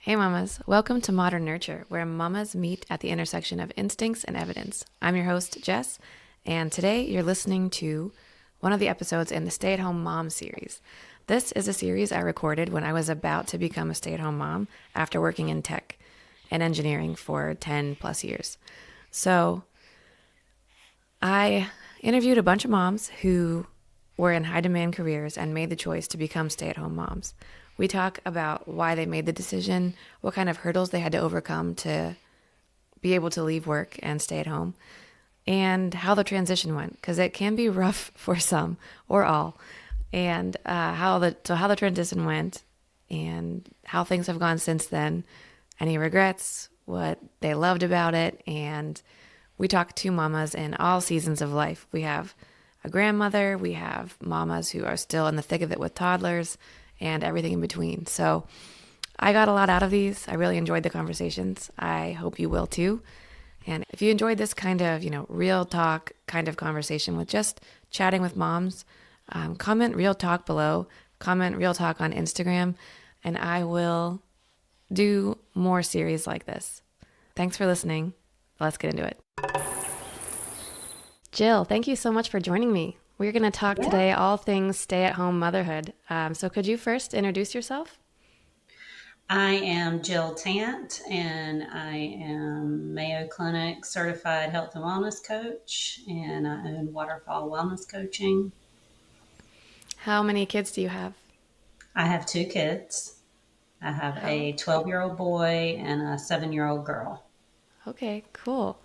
Hey mamas, welcome to Modern Nurture, where mamas meet at the intersection of instincts and evidence. I'm your host, Jess, and today you're listening to one of the episodes in the Stay at Home Mom series. This is a series I recorded when I was about to become a stay at home mom after working in tech and engineering for 10 plus years. So I interviewed a bunch of moms who were in high demand careers and made the choice to become stay at home moms. We talk about why they made the decision, what kind of hurdles they had to overcome to be able to leave work and stay at home, and how the transition went, because it can be rough for some or all, and how the transition went, and how things have gone since then, any regrets, what they loved about it, and we talk to mamas in all seasons of life. We have a grandmother, we have mamas who are still in the thick of it with toddlers, and everything in between. So I got a lot out of these. I really enjoyed the conversations. I hope you will too. And if you enjoyed this kind of, real talk kind of conversation with just chatting with moms, comment real talk below, comment real talk on Instagram, and I will do more series like this. Thanks for listening. Let's get into it. Jill, thank you so much for joining me. We're going to talk Yeah, today all things stay at home motherhood. So, could you first introduce yourself? I am Jill Tant, and I am Mayo Clinic certified health and wellness coach, and I own Waterfall Wellness Coaching. How many kids do you have? I have two kids. I have How? a 12-year-old boy and a 7-year-old girl. Okay, cool.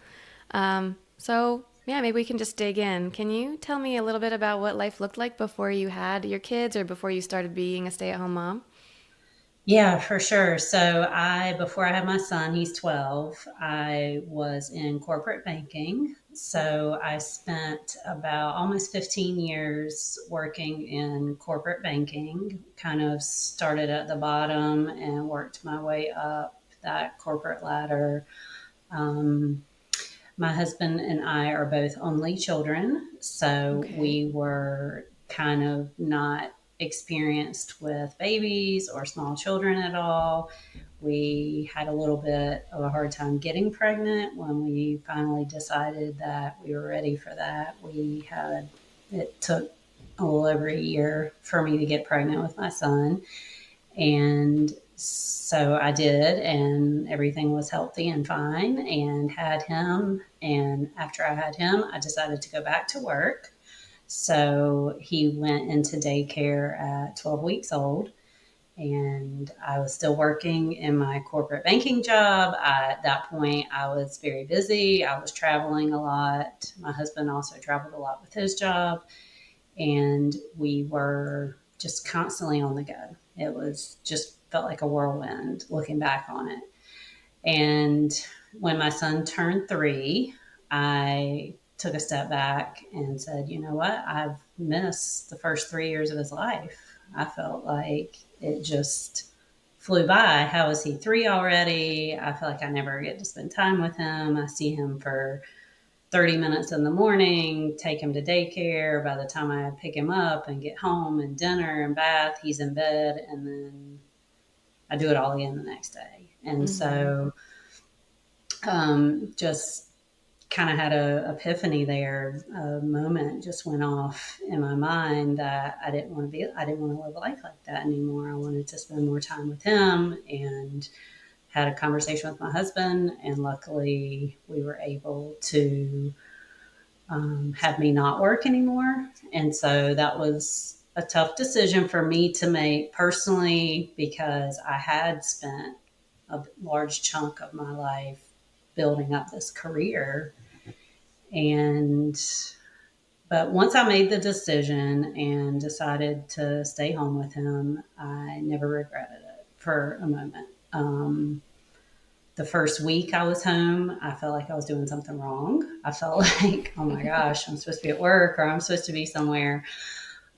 Yeah, maybe we can just dig in. Can you tell me a little bit about what life looked like before you had your kids or before you started being a stay at home mom? Yeah, for sure. So before I had my son, he's 12, I was in corporate banking. So I spent about almost 15 years working in corporate banking, kind of started at the bottom and worked my way up that corporate ladder. Um, my husband and I are both only children, so Okay. we were kind of not experienced with babies or small children at all. We had a little bit of a hard time getting pregnant when we finally decided that we were ready for that. It took a little over a year for me to get pregnant with my son. And so I did, and everything was healthy and fine, and had him. And after I had him, I decided to go back to work. So he went into daycare at 12 weeks old, and I was still working in my corporate banking job. At that point, I was very busy. I was traveling a lot. My husband also traveled a lot with his job, and we were just constantly on the go. It was just felt like a whirlwind looking back on it. And when my son turned 3, I took a step back and said, you know what? I've missed the first 3 years of his life. I felt like it just flew by. How is he 3 already? I feel like I never get to spend time with him. I see him for 30 minutes in the morning, take him to daycare. By the time I pick him up and get home and dinner and bath, he's in bed. And then I do it all again the next day. And Mm-hmm. so just kind of had a epiphany there. A moment just went off in my mind that I didn't want to live a life like that anymore. I wanted to spend more time with him, and had a conversation with my husband. And luckily, we were able to have me not work anymore. And so that was a tough decision for me to make personally, because I had spent a large chunk of my life building up this career. And but once I made the decision and decided to stay home with him, I never regretted it for a moment. The first week I was home, I felt like I was doing something wrong. I felt like, oh my gosh, I'm supposed to be at work, or I'm supposed to be somewhere.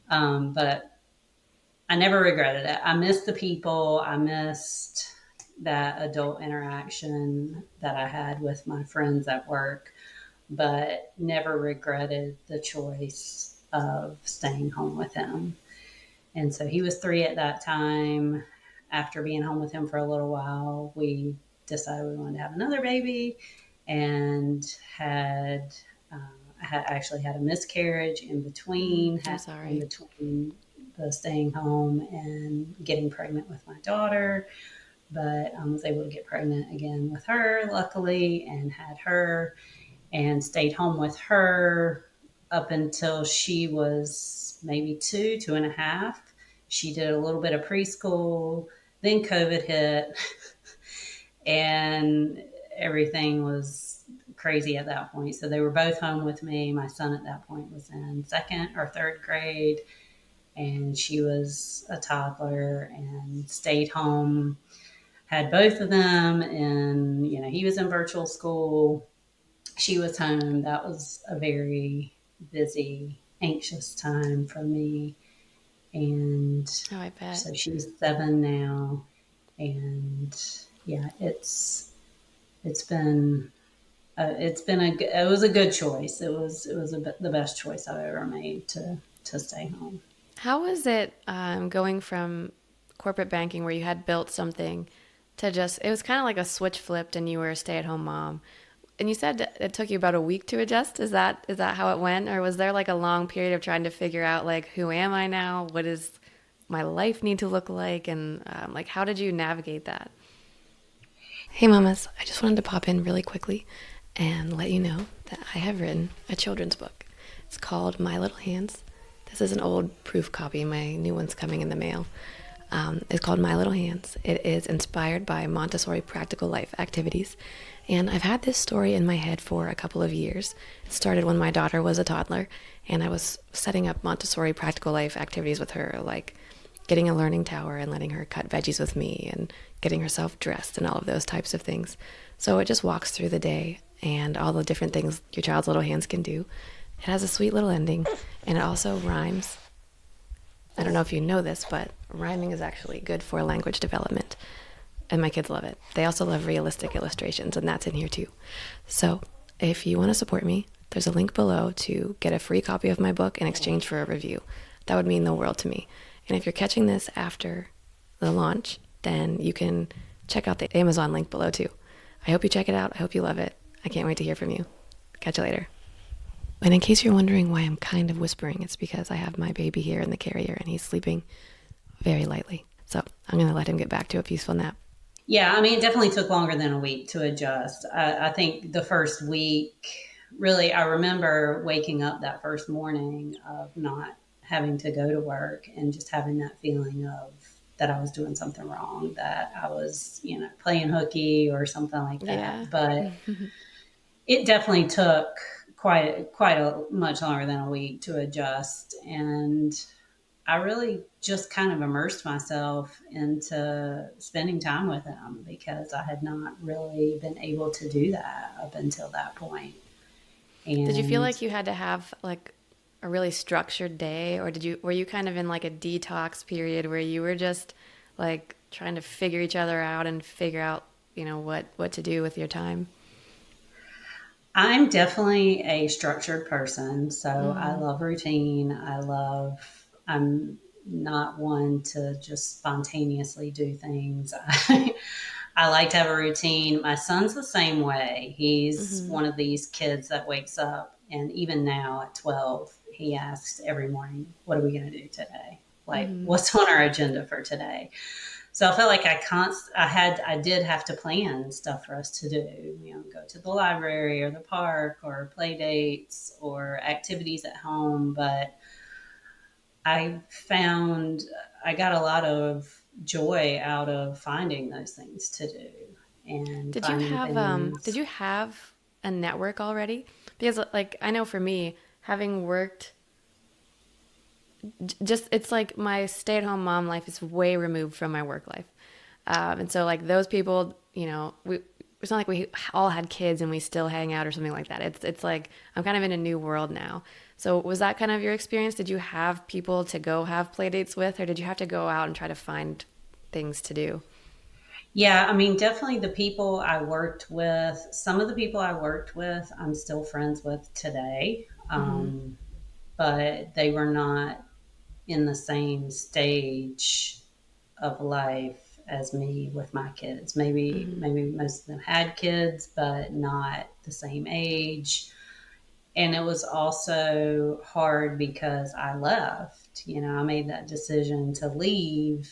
But I never regretted it. I missed the people. I missed that adult interaction that I had with my friends at work, but never regretted the choice of staying home with him. And so he was 3 at that time. after being home with him for a little while, we decided we wanted to have another baby, and had I had actually had a miscarriage I'm in sorry. between the staying home and getting pregnant with my daughter. But I was able to get pregnant again with her, luckily, and had her and stayed home with her up until she was maybe 2.5. She did a little bit of preschool, then COVID hit, and everything was crazy at that point. So they were both home with me. My son at that point was in second or third grade, and she was a toddler, and stayed home. Had both of them, and he was in virtual school. She was home. That was a very busy, anxious time for me. And Oh, I bet. so she's 7 now, and yeah, it's been it was a good choice. It was the best choice I've ever made to stay home. How was it going from corporate banking where you had built something to just, it was kind of like a switch flipped and you were a stay at home mom? And you said it took you about a week to adjust. Is that how it went? Or was there like a long period of trying to figure out like, who am I now? What does my life need to look like? And like, how did you navigate that? Hey, mamas, I just wanted to pop in really quickly and let you know that I have written a children's book. It's called My Little Hands. This is an old proof copy. My new one's coming in the mail. It's called My Little Hands. It is inspired by Montessori practical life activities. And I've had this story in my head for a couple of years. It started when my daughter was a toddler, and I was setting up Montessori practical life activities with her, like getting a learning tower and letting her cut veggies with me and getting herself dressed and all of those types of things. So it just walks through the day and all the different things your child's little hands can do. It has a sweet little ending, and it also rhymes. I don't know if you know this, but rhyming is actually good for language development. And my kids love it. They also love realistic illustrations, and that's in here too. So if you want to support me, there's a link below to get a free copy of my book in exchange for a review. That would mean the world to me. And if you're catching this after the launch, then you can check out the Amazon link below too. I hope you check it out. I hope you love it. I can't wait to hear from you. Catch you later. And in case you're wondering why I'm kind of whispering, it's because I have my baby here in the carrier and he's sleeping very lightly. So I'm going to let him get back to a peaceful nap. Yeah, I mean, it definitely took longer than a week to adjust. I think the first week, really, I remember waking up that first morning of not having to go to work and just having that feeling of that I was doing something wrong, that I was, playing hooky or something like Yeah. that. But it definitely took quite a much longer than a week to adjust, and I really just kind of immersed myself into spending time with him because I had not really been able to do that up until that point. Did you feel And like you had to have like a really structured day, or were you kind of in like a detox period where you were just like trying to figure each other out and figure out, what to do with your time? I'm definitely a structured person, so I Mhm. love routine. I'm not one to just spontaneously do things. I like to have a routine. My son's the same way. He's Mhm. one of these kids that wakes up, and even now at 12, he asks every morning, "What are we going to do today? Like, Mhm. what's on our agenda for today?" So I felt like I did have to plan stuff for us to do, go to the library or the park or play dates or activities at home. But I found I got a lot of joy out of finding those things to do and finding Did things. you have a network already? Because like I know for me, having worked just it's like my stay-at-home mom life is way removed from my work life. And so like those people, it's not like we all had kids and we still hang out or something like that. It's like I'm kind of in a new world now. So was that kind of your experience? Did you have people to go have play dates with, or did you have to go out and try to find things to do? Yeah, I mean, definitely some of the people I worked with, I'm still friends with today. Mm-hmm. But they were not in the same stage of life as me with my kids. Maybe most of them had kids, but not the same age. And it was also hard because I left. I made that decision to leave,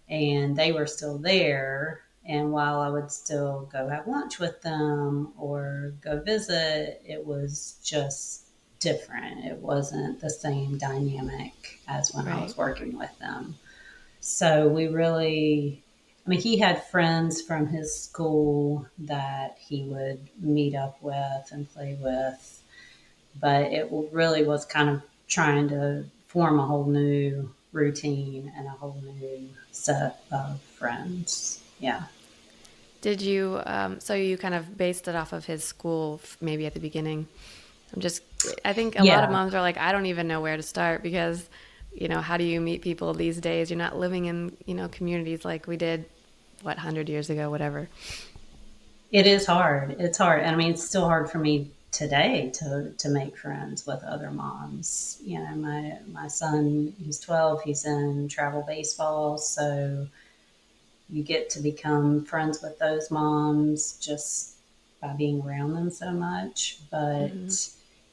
and they were still there. And while I would still go have lunch with them or go visit, it was just different. It wasn't the same dynamic as when I Right. was working with them. So we really, I mean, he had friends from his school that he would meet up with and play with, but it really was kind of trying to form a whole new routine and a whole new set of friends. Yeah. Did you, so you kind of based it off of his school, maybe at the beginning? I'm just, I think a lot of Yeah. moms are like, I don't even know where to start because, how do you meet people these days? You're not living in, communities like we did, what, 100 years ago, whatever. It is hard. It's hard. And I mean, it's still hard for me today to make friends with other moms. My son, he's 12, he's in travel baseball. So you get to become friends with those moms just by being around them so much. But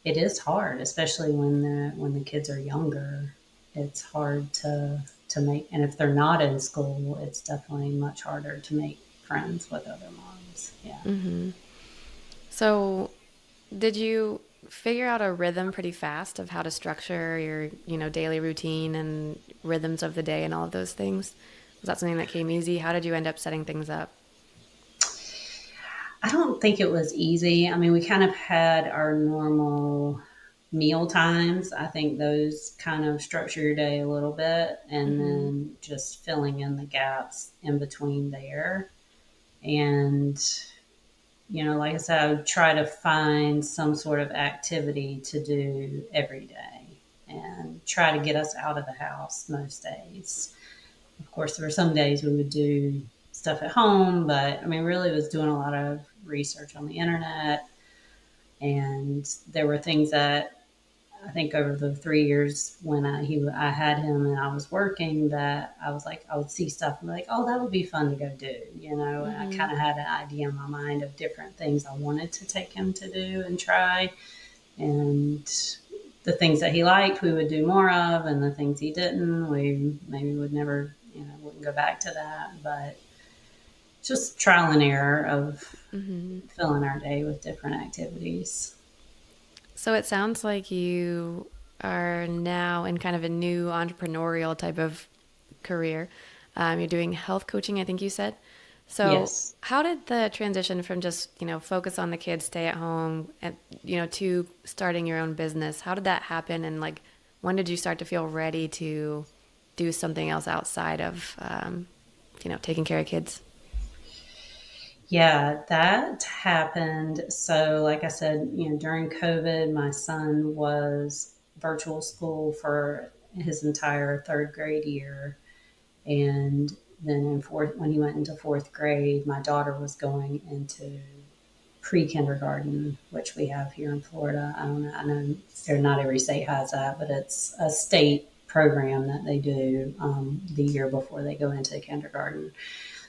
it is hard, especially when the kids are younger. It's hard to make, and if they're not in school, it's definitely much harder to make friends with other moms. Yeah. So, did you figure out a rhythm pretty fast of how to structure your, daily routine and rhythms of the day and all of those things? Was that something that came easy? How did you end up setting things up? I don't think it was easy. I mean, we kind of had our normal meal times. I think those kind of structure your day a little bit, and then just filling in the gaps in between there. And, like I said, I would try to find some sort of activity to do every day and try to get us out of the house most days. Of course, there were some days we would do stuff at home, but I mean, really was doing a lot of research on the internet. And there were things that I think over the 3 years when I had him and I was working, that I was like, I would see stuff and be like, oh, that would be fun to go do, and I kind of had an idea in my mind of different things I wanted to take him to do and try. And the things that he liked, we would do more of, and the things he didn't, we maybe would never, wouldn't go back to that. But just trial and error of filling our day with different activities. So it sounds like you are now in kind of a new entrepreneurial type of career. You're doing health coaching, I think you said. So Yes. how did the transition from just, focus on the kids, stay at home, and, to starting your own business, how did that happen? And like, when did you start to feel ready to do something else outside of, taking care of kids? Yeah, that happened. So, like I said, during COVID, my son was virtual school for his entire third grade year. And then when he went into fourth grade, my daughter was going into pre-kindergarten, which we have here in Florida. I don't know. I know not every state has that, but it's a state program that they do the year before they go into kindergarten.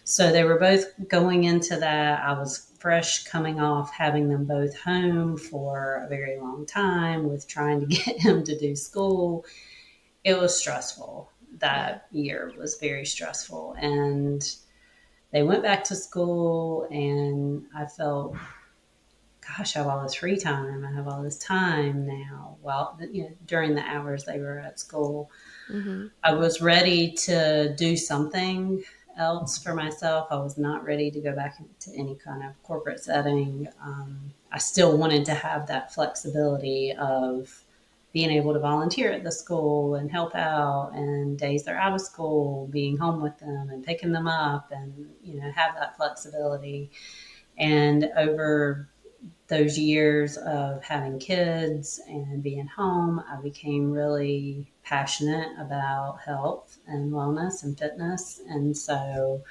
So they were both going into that. I was fresh coming off having them both home for a very long time with trying to get him to do school. It was stressful. Yeah. That year was very stressful. And they went back to school, and I felt, gosh, I have all this free time. I have all this time now. Well, during the hours they were at school, I was ready to do something else for myself. I was not ready to go back into any kind of corporate setting. I still wanted to have that flexibility of being able to volunteer at the school and help out, and days they're out of school, being home with them and picking them up, and have that flexibility. And over those years of having kids and being home, I became really passionate about health and wellness and fitness. And so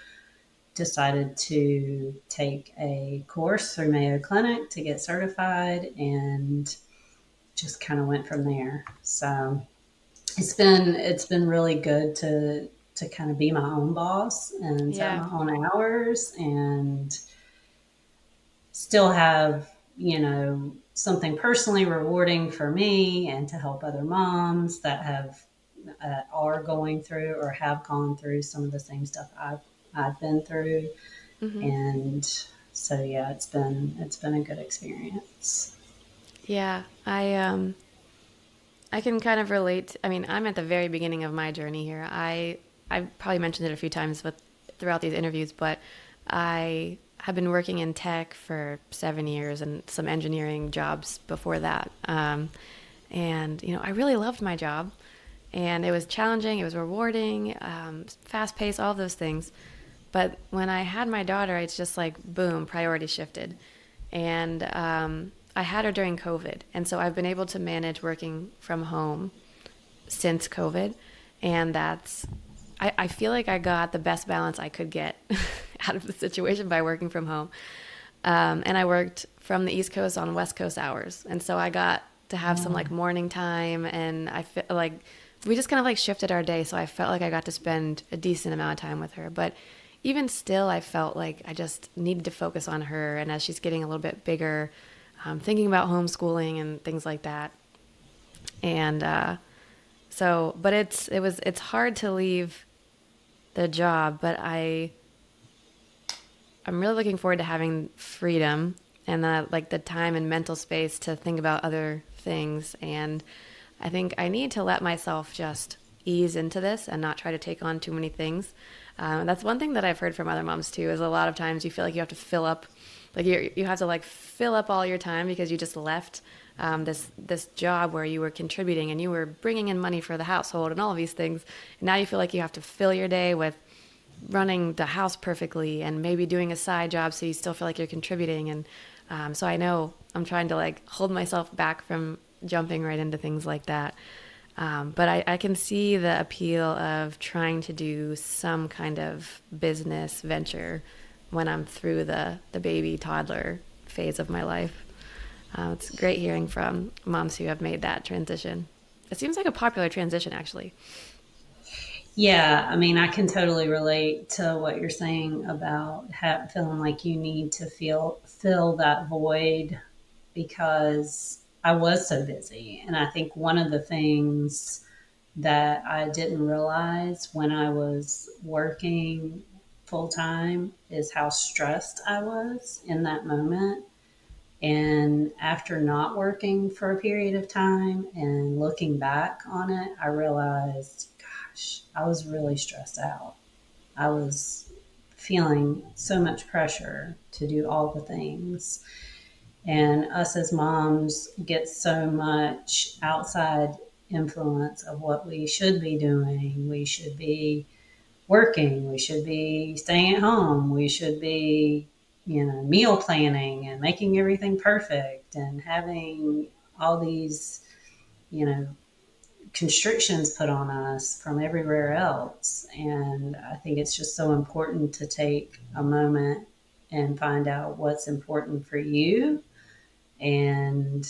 decided to take a course through Mayo Clinic to get certified, and just kind of went from there. So it's been really good to to kind of be my own boss and set Yeah. my own hours and still have, something personally rewarding for me and to help other moms that are going through or have gone through some of the same stuff I've been through. Hmm. And so yeah, it's been a good experience. Yeah. I can kind of relate. I mean, I'm at the very beginning of my journey here. I probably mentioned it a few times throughout these interviews, but I have been working in tech for 7 years and some engineering jobs before that. And I really loved my job, and it was challenging, it was rewarding, fast paced, all of those things. But when I had my daughter, it's just like boom, priority shifted, and I had her during COVID, and so I've been able to manage working from home since COVID, and I feel like I got the best balance I could get out of the situation by working from home. And I worked from the East Coast on West Coast hours, and so I got to have some like morning time, and I feel like we just kind of like shifted our day, so I felt like I got to spend a decent amount of time with her. But even still, I felt like I just needed to focus on her, and as she's getting a little bit bigger, thinking about homeschooling and things like that. And but it's hard to leave the job, but I'm really looking forward to having freedom and like the time and mental space to think about other things. And I think I need to let myself just ease into this and not try to take on too many things. That's one thing that I've heard from other moms too. Is a lot of times you feel like you have to fill up, like you have to like fill up all your time because you just left this job where you were contributing and you were bringing in money for the household and all of these things. And now you feel like you have to fill your day with running the house perfectly and maybe doing a side job so you still feel like you're contributing. And so I know I'm trying to like hold myself back from jumping right into things like that. But I can see the appeal of trying to do some kind of business venture when I'm through the baby toddler phase of my life. It's great hearing from moms who have made that transition. It seems like a popular transition, actually. Yeah, I mean, I can totally relate to what you're saying about feeling like you need to fill that void because I was so busy. And I think one of the things that I didn't realize when I was working full time is how stressed I was in that moment. And after not working for a period of time and looking back on it, I realized, gosh, I was really stressed out. I was feeling so much pressure to do all the things. And us as moms get so much outside influence of what we should be doing. We should be working. We should be staying at home. We should be, meal planning and making everything perfect and having all these, you know, constrictions put on us from everywhere else. And I think it's just so important to take a moment and find out what's important for you and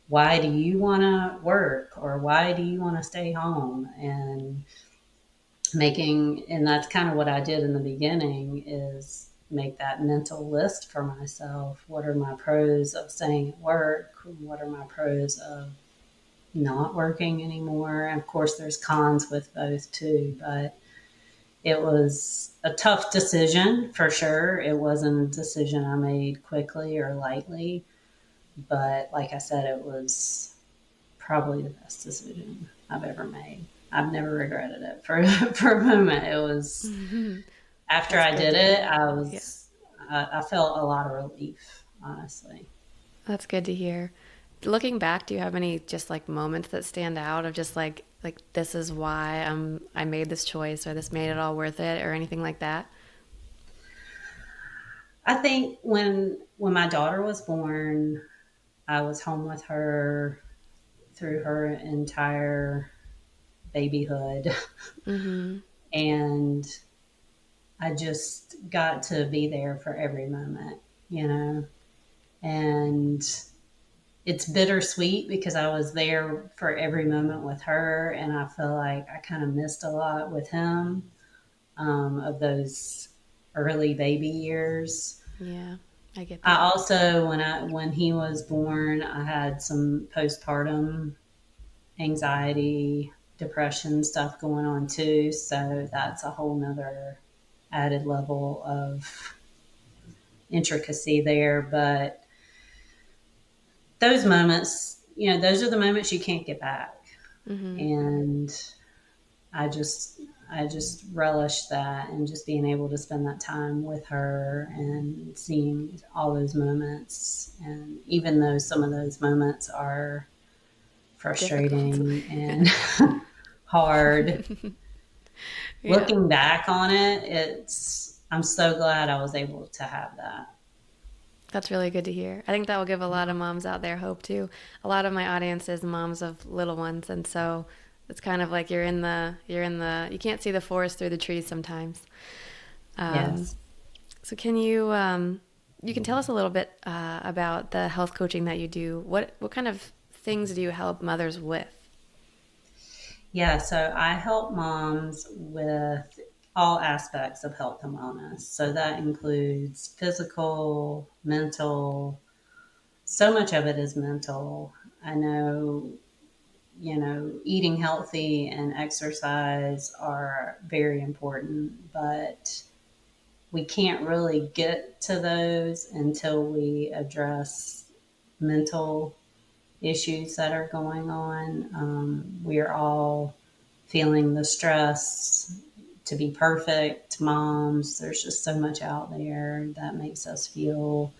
why do you want to work or why do you want to stay home and and that's kind of what I did in the beginning is make that mental list for myself. What are my pros of staying at work? What are my pros of not working anymore? And of course, there's cons with both too, but it was a tough decision for sure. It wasn't a decision I made quickly or lightly, but like I said, it was probably the best decision I've ever made. I've never regretted it for for a moment. It was after That's I good did to it, hear. Yeah, I felt a lot of relief, honestly. that's good to hear. Looking back, do you have any just like moments that stand out of just like this is why I made this choice or this made it all worth it or anything like that? I think when my daughter was born, I was home with her through her entire babyhood, Mm-hmm. and I just got to be there for every moment, you know. And it's bittersweet because I was there for every moment with her, and I feel like I kind of missed a lot with him. of those early baby years. Yeah, I get I that. also, when he was born, I had some postpartum anxiety, depression stuff going on too. So that's a whole nother added level of intricacy there. But those moments, those are the moments you can't get back. Mm-hmm. And I just, I just relish that, and just being able to spend that time with her and seeing all those moments. And even though some of those moments are Difficult. frustrating and hard, Yeah. looking back on it, I'm so glad I was able to have that. That's really good to hear. I think that will give a lot of moms out there hope too. A lot of my audience is moms of little ones, and so it's kind of like you can't see the forest through the trees sometimes. Um, Yes. so you can tell us a little bit about the health coaching that you do. What kind of things do you help mothers with? Yeah, so I help moms with all aspects of health and wellness. So that includes physical, mental. So much of it is mental. I know, eating healthy and exercise are very important, but we can't really get to those until we address mental issues that are going on. We are all feeling the stress to be perfect moms. There's just so much out there that makes us feel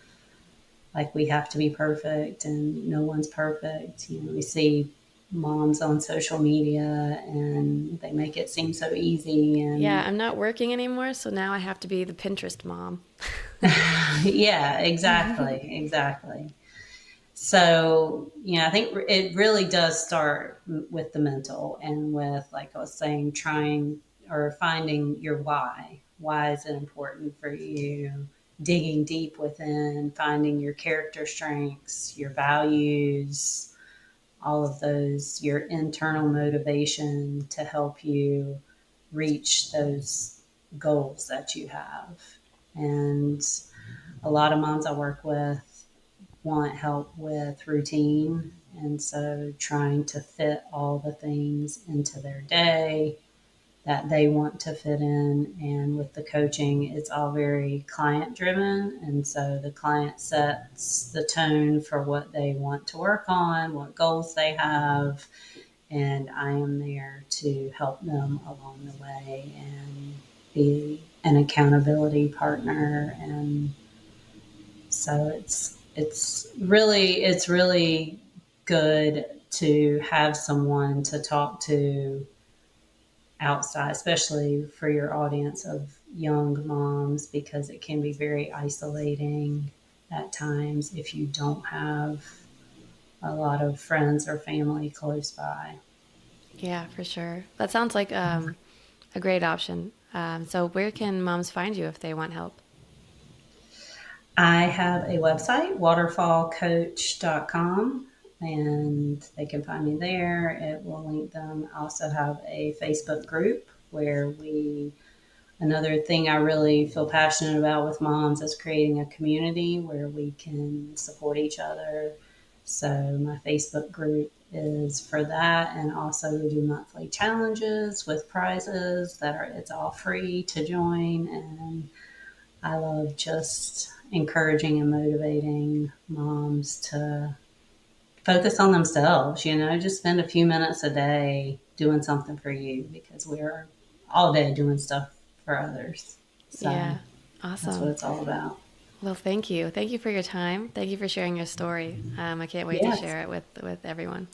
like we have to be perfect, and no one's perfect. We see moms on social media and they make it seem so easy. Yeah, And I'm not working anymore, so now I have to be the Pinterest mom. yeah, exactly, exactly. So, I think it really does start with the mental, and with, like I was saying, trying or finding your why. Why is it important for you? Digging deep within, finding your character strengths, your values, all of those, your internal motivation to help you reach those goals that you have. And a lot of moms I work with want help with routine. And so trying to fit all the things into their day that they want to fit in. And with the coaching, it's all very client driven. And so the client sets the tone for what they want to work on, what goals they have. And I am there to help them along the way and be an accountability partner. And so it's really good to have someone to talk to outside, especially for your audience of young moms, because it can be very isolating at times if you don't have a lot of friends or family close by. Yeah, for sure. That sounds like a great option. So where can moms find you if they want help? I have a website, waterfallcoach.com, and they can find me there. It will link them. I also have a Facebook group where another thing I really feel passionate about with moms is creating a community where we can support each other. So my Facebook group is for that. And also we do monthly challenges with prizes it's all free to join. And I love just encouraging and motivating moms to focus on themselves, just spend a few minutes a day doing something for you, because we're all day doing stuff for others. So Yeah, that's what awesome. it's all about. Well, thank you. Thank you for your time. Thank you for sharing your story. I can't wait to Yes. share it with everyone.